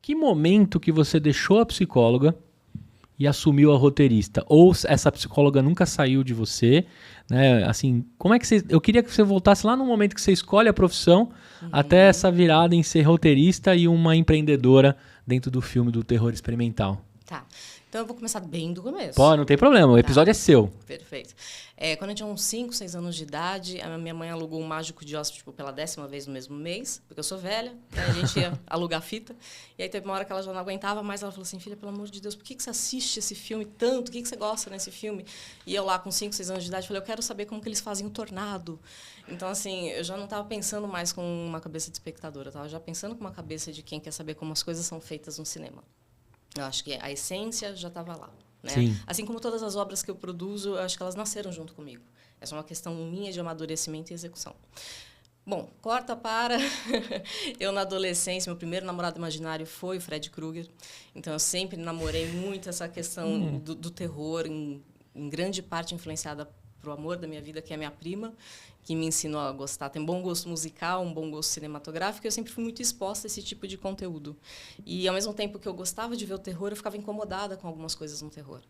que momento que você deixou a psicóloga e assumiu a roteirista? Ou essa psicóloga nunca saiu de você, né? Assim, como é que você... Eu queria que você voltasse lá no momento que você escolhe a profissão, até essa virada em ser roteirista e uma empreendedora dentro do filme do terror experimental. Tá. Então eu vou começar bem do começo. Pô, não tem problema, o episódio é seu. Perfeito. Quando eu tinha uns 5, 6 anos de idade, a minha mãe alugou um Mágico de Oz tipo, pela 10ª vez no mesmo mês, porque eu sou velha, né? A gente ia alugar fita. E aí teve uma hora que ela já não aguentava mais, ela falou assim, filha, pelo amor de Deus, por que você assiste esse filme tanto? O que você gosta nesse filme? E eu lá com 5, 6 anos de idade, falei, eu quero saber como que eles fazem o tornado. Então, assim, eu já não estava pensando mais com uma cabeça de espectadora, eu estava já pensando com uma cabeça de quem quer saber como as coisas são feitas no cinema. Eu acho que a essência já estava lá. Né? Sim. Assim como todas as obras que eu produzo, eu acho que elas nasceram junto comigo. Essa é uma questão minha de amadurecimento e execução. Bom, corta para... Eu, na adolescência, meu primeiro namorado imaginário foi o Fred Krueger. Então, eu sempre namorei muito essa questão do terror, em grande parte influenciada pro amor da minha vida, que é a minha prima, que me ensinou a gostar. Tem bom gosto musical, um bom gosto cinematográfico, e eu sempre fui muito exposta a esse tipo de conteúdo. E, ao mesmo tempo que eu gostava de ver o terror, eu ficava incomodada com algumas coisas no terror.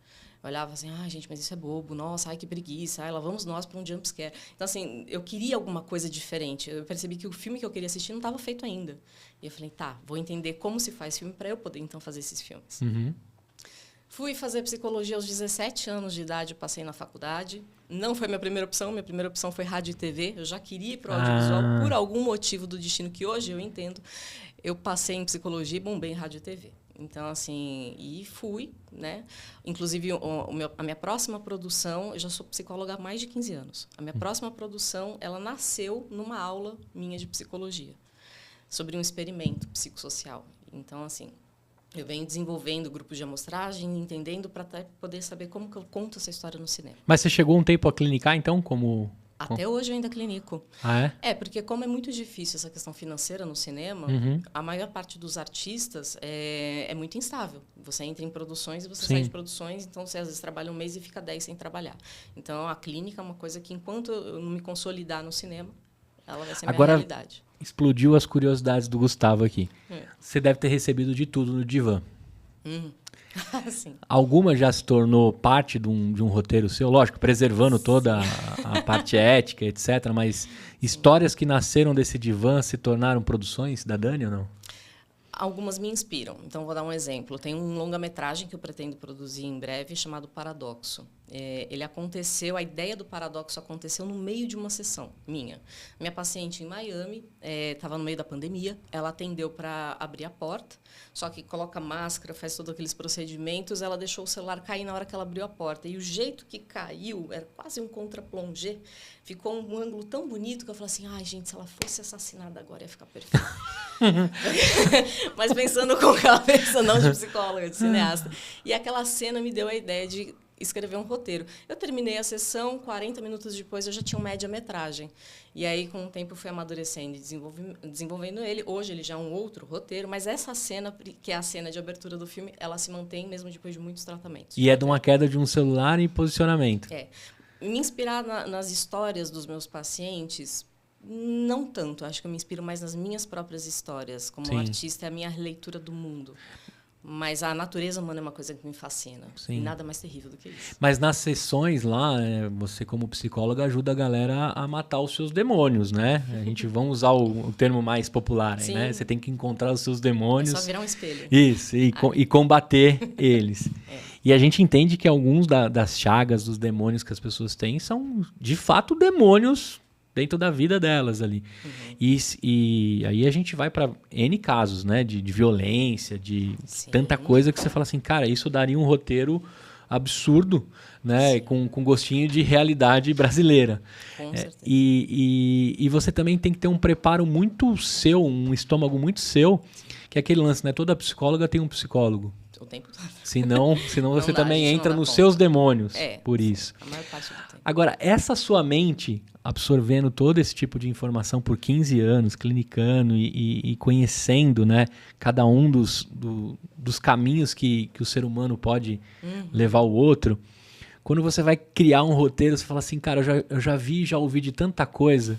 Eu olhava assim, gente, mas isso é bobo, nossa, ai, que preguiça, lá vamos nós para um jumpscare. Então, assim, eu queria alguma coisa diferente. Eu percebi que o filme que eu queria assistir não estava feito ainda. E eu falei, tá, vou entender como se faz filme para eu poder, então, fazer esses filmes. Uhum. Fui fazer psicologia aos 17 anos de idade, passei na faculdade. Não foi minha primeira opção foi rádio e TV. Eu já queria ir para o audiovisual por algum motivo do destino que hoje eu entendo. Eu passei em psicologia e bombei em rádio e TV. Então, assim, e fui, né? Inclusive, a minha próxima produção, eu já sou psicóloga há mais de 15 anos. A minha próxima produção, ela nasceu numa aula minha de psicologia, sobre um experimento psicossocial. Então, assim, eu venho desenvolvendo grupos de amostragem, entendendo para poder saber como que eu conto essa história no cinema. Mas você chegou um tempo a clinicar, então, como... Até hoje eu ainda clinico. Ah, é? Porque como é muito difícil essa questão financeira no cinema, a maior parte dos artistas é muito instável. Você entra em produções e você sai de produções, então você às vezes trabalha um mês e fica 10 sem trabalhar. Então a clínica é uma coisa que enquanto eu não me consolidar no cinema, ela vai ser minha realidade. Explodiu as curiosidades do Gustavo aqui. Você deve ter recebido de tudo no divã. Sim. Alguma já se tornou parte de um roteiro seu? Lógico, preservando toda a parte ética, etc. Mas histórias que nasceram desse divã se tornaram produções da Dani ou não? Algumas me inspiram. Então, vou dar um exemplo. Tem um longa-metragem que eu pretendo produzir em breve, chamado Paradoxo. Ele aconteceu, a ideia do Paradoxo aconteceu no meio de uma sessão minha. Minha paciente em Miami estava no meio da pandemia, ela atendeu para abrir a porta, só que coloca máscara, faz todos aqueles procedimentos, ela deixou o celular cair na hora que ela abriu a porta. E o jeito que caiu, era quase um contra-plongé, ficou um ângulo tão bonito que eu falei assim, gente, se ela fosse assassinada agora ia ficar perfeito. Mas pensando com cabeça, não de psicóloga, de cineasta. E aquela cena me deu a ideia de escrever um roteiro. Eu terminei a sessão, 40 minutos depois eu já tinha um média-metragem. E aí, com o tempo, eu fui amadurecendo e desenvolvendo ele. Hoje ele já é um outro roteiro, mas essa cena, que é a cena de abertura do filme, ela se mantém mesmo depois de muitos tratamentos. E é de uma queda de um celular em posicionamento. Me inspirar nas histórias dos meus pacientes... Não tanto, acho que eu me inspiro mais nas minhas próprias histórias. Como artista, é a minha leitura do mundo. Mas a natureza humana é uma coisa que me fascina. E nada mais terrível do que isso. Mas nas sessões lá, você como psicóloga ajuda a galera a matar os seus demônios, né? A gente vamos usar o termo mais popular, aí, né? Você tem que encontrar os seus demônios. É só virar um espelho. Isso, e combater eles. E a gente entende que alguns das chagas, dos demônios que as pessoas têm, são de fato demônios dentro da vida delas ali. E aí a gente vai para N casos, né? De violência, de tanta coisa que você fala assim, cara, isso daria um roteiro absurdo, né? Com gostinho de realidade brasileira. Com certeza. E você também tem que ter um preparo muito seu, um estômago muito seu, que é aquele lance, né? Toda psicóloga tem um psicólogo. O tempo todo. Senão você também entra nos seus demônios, por isso. A maior parte do tempo. Agora, essa sua mente absorvendo todo esse tipo de informação por 15 anos, clinicando e conhecendo, né, cada um dos caminhos que o ser humano pode levar o outro, quando você vai criar um roteiro, você fala assim, cara, eu já vi, já ouvi de tanta coisa,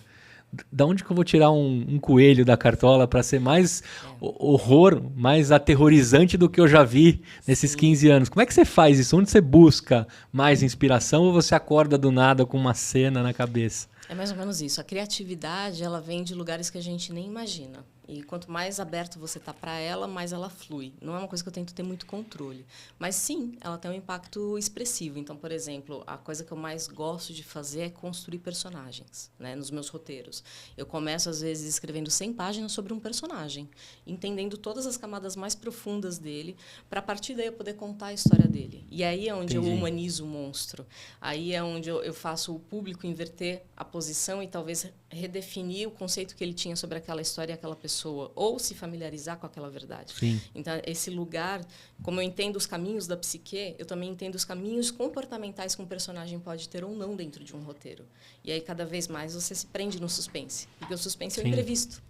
da onde que eu vou tirar um coelho da cartola para ser mais horror, mais aterrorizante do que eu já vi nesses 15 anos? Como é que você faz isso? Onde você busca mais inspiração ou você acorda do nada com uma cena na cabeça? É mais ou menos isso. A criatividade, ela vem de lugares que a gente nem imagina. E quanto mais aberto você tá para ela, mais ela flui. Não é uma coisa que eu tento ter muito controle. Mas sim, ela tem um impacto expressivo. Então, por exemplo, a coisa que eu mais gosto de fazer é construir personagens, né, nos meus roteiros. Eu começo, às vezes, escrevendo 100 páginas sobre um personagem, entendendo todas as camadas mais profundas dele, para a partir daí eu poder contar a história dele. E aí é onde eu humanizo o monstro. Aí é onde eu faço o público inverter a posição e talvez redefinir o conceito que ele tinha sobre aquela história e aquela pessoa, ou se familiarizar com aquela verdade. Sim. Então, esse lugar, como eu entendo os caminhos da psique, eu também entendo os caminhos comportamentais que um personagem pode ter ou não dentro de um roteiro. E aí, cada vez mais, você se prende no suspense. Porque o suspense é o imprevisto.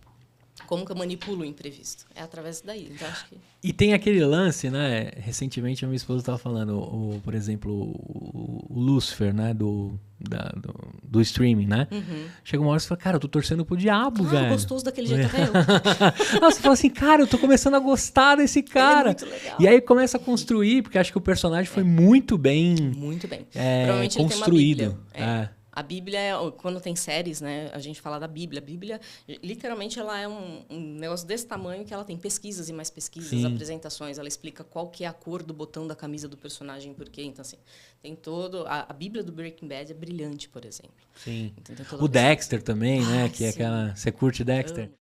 Como que eu manipulo o imprevisto? É através daí. Então, acho que... E tem aquele lance, né? Recentemente a minha esposa estava falando, por exemplo, o Lucifer, né? Do streaming, né? Uhum. Chega uma hora e você fala, cara, eu tô torcendo pro diabo, velho. Gostoso daquele jeito até eu. Nossa, você fala assim, cara, eu tô começando a gostar desse cara. Ele é muito legal. E aí começa a construir, porque acho que o personagem foi muito bem, Muito bem. Provavelmente construído. Ele tem uma Bíblia. A Bíblia, quando tem séries, né, a gente fala da Bíblia. A Bíblia, literalmente, ela é um negócio desse tamanho que ela tem pesquisas e mais pesquisas, Sim. Apresentações. Ela explica qual que é a cor do botão da camisa do personagem, por quê. Então, assim, tem todo... A Bíblia do Breaking Bad é brilhante, por exemplo. Sim. Então, O Dexter também, né? Que é sim. aquela... Você curte Dexter?